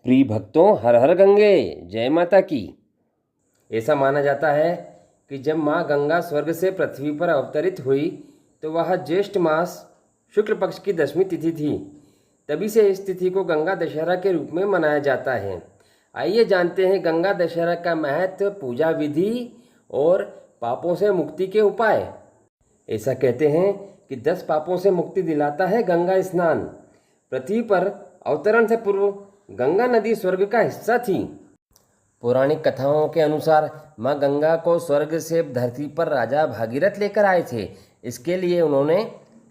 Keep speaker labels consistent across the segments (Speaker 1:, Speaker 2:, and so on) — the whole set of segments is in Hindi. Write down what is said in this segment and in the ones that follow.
Speaker 1: प्रिय भक्तों, हर हर गंगे, जय माता की। ऐसा माना जाता है कि जब माँ गंगा स्वर्ग से पृथ्वी पर अवतरित हुई तो वह ज्येष्ठ मास शुक्ल पक्ष की 10वीं तिथि थी। तभी से इस तिथि को गंगा दशहरा के रूप में मनाया जाता है। आइए जानते हैं गंगा दशहरा का महत्व, पूजा विधि और पापों से मुक्ति के उपाय। ऐसा कहते हैं कि 10 पापों से मुक्ति दिलाता है गंगा स्नान। पृथ्वी पर अवतरण से पूर्व गंगा नदी स्वर्ग का हिस्सा थी। पौराणिक कथाओं के अनुसार माँ गंगा को स्वर्ग से धरती पर राजा भागीरथ लेकर आए थे। इसके लिए उन्होंने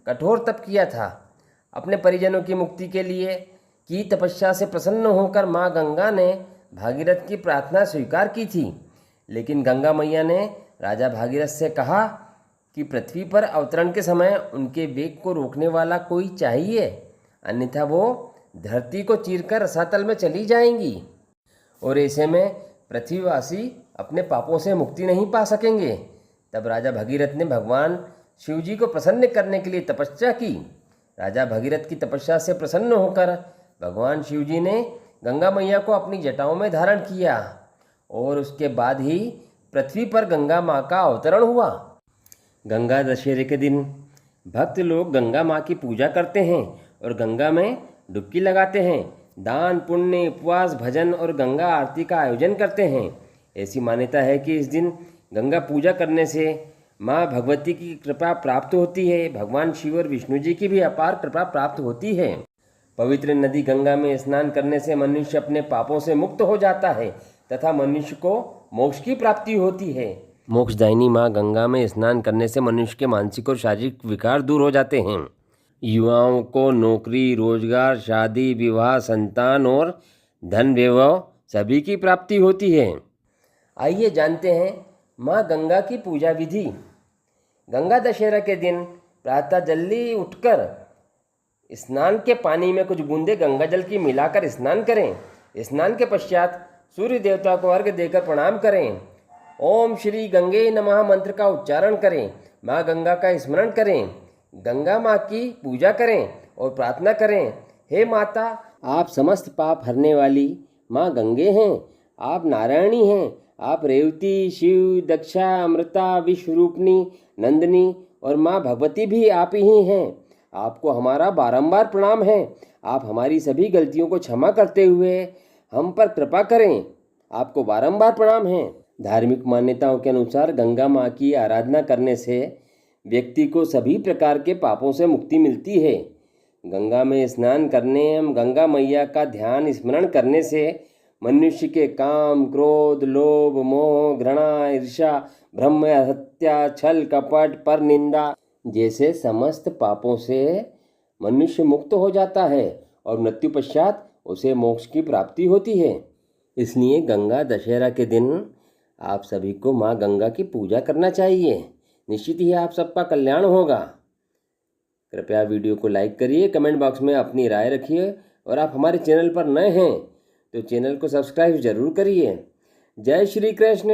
Speaker 1: कठोर तप किया था। अपने परिजनों की मुक्ति के लिए की तपस्या से प्रसन्न होकर माँ गंगा ने भागीरथ की प्रार्थना स्वीकार की थी। लेकिन गंगा मैया ने राजा भागीरथ से कहा कि पृथ्वी पर अवतरण के समय उनके वेग को रोकने वाला कोई चाहिए, अन्यथा वो धरती को चीरकर रसातल में चली जाएंगी और ऐसे में पृथ्वीवासी अपने पापों से मुक्ति नहीं पा सकेंगे। तब राजा भगीरथ ने भगवान शिव जी को प्रसन्न करने के लिए तपस्या की। राजा भगीरथ की तपस्या से प्रसन्न होकर भगवान शिव जी ने गंगा मैया को अपनी जटाओं में धारण किया और उसके बाद ही पृथ्वी पर गंगा माँ का अवतरण हुआ। गंगा दशहरे के दिन भक्त लोग गंगा माँ की पूजा करते हैं और गंगा में डुबकी लगाते हैं। दान, पुण्य, उपवास, भजन और गंगा आरती का आयोजन करते हैं। ऐसी मान्यता है कि इस दिन गंगा पूजा करने से माँ भगवती की कृपा प्राप्त होती है। भगवान शिव और विष्णु जी की भी अपार कृपा प्राप्त होती है। पवित्र नदी गंगा में स्नान करने से मनुष्य अपने पापों से मुक्त हो जाता है तथा मनुष्य को मोक्ष की प्राप्ति होती है। मोक्षदायिनी माँ गंगा में स्नान करने से मनुष्य के मानसिक और शारीरिक विकार दूर हो जाते हैं। युवाओं को नौकरी, रोजगार, शादी, विवाह, संतान और धन वैभव सभी की प्राप्ति होती है। आइए जानते हैं माँ गंगा की पूजा विधि। गंगा दशहरा के दिन प्रातः जल्दी उठकर स्नान के पानी में कुछ बूंदे गंगा जल की मिलाकर स्नान करें। स्नान के पश्चात सूर्य देवता को अर्घ्य देकर प्रणाम करें। ओम श्री गंगे नमः मंत्र का उच्चारण करें। माँ गंगा का स्मरण करें। गंगा माँ की पूजा करें और प्रार्थना करें, हे माता, आप समस्त पाप हरने वाली माँ गंगे हैं। आप नारायणी हैं। आप रेवती, शिव, दक्षा, अमृता, विश्वरूपिणी, नंदिनी और माँ भगवती भी आप ही हैं। आपको हमारा बारंबार प्रणाम है। आप हमारी सभी गलतियों को क्षमा करते हुए हम पर कृपा करें। आपको बारंबार प्रणाम है। धार्मिक मान्यताओं के अनुसार गंगा माँ की आराधना करने से व्यक्ति को सभी प्रकार के पापों से मुक्ति मिलती है। गंगा में स्नान करने एवं गंगा मैया का ध्यान स्मरण करने से मनुष्य के काम, क्रोध, लोभ, मोह, घृणा, ईर्ष्या, भ्रम, हत्या, छल, कपट, पर निंदा जैसे समस्त पापों से मनुष्य मुक्त हो जाता है और मृत्यु पश्चात उसे मोक्ष की प्राप्ति होती है। इसलिए गंगा दशहरा के दिन आप सभी को माँ गंगा की पूजा करना चाहिए। निश्चित ही आप सबका कल्याण होगा। कृपया वीडियो को लाइक करिए, कमेंट बॉक्स में अपनी राय रखिए और आप हमारे चैनल पर नए हैं तो चैनल को सब्सक्राइब जरूर करिए। जय श्री कृष्ण।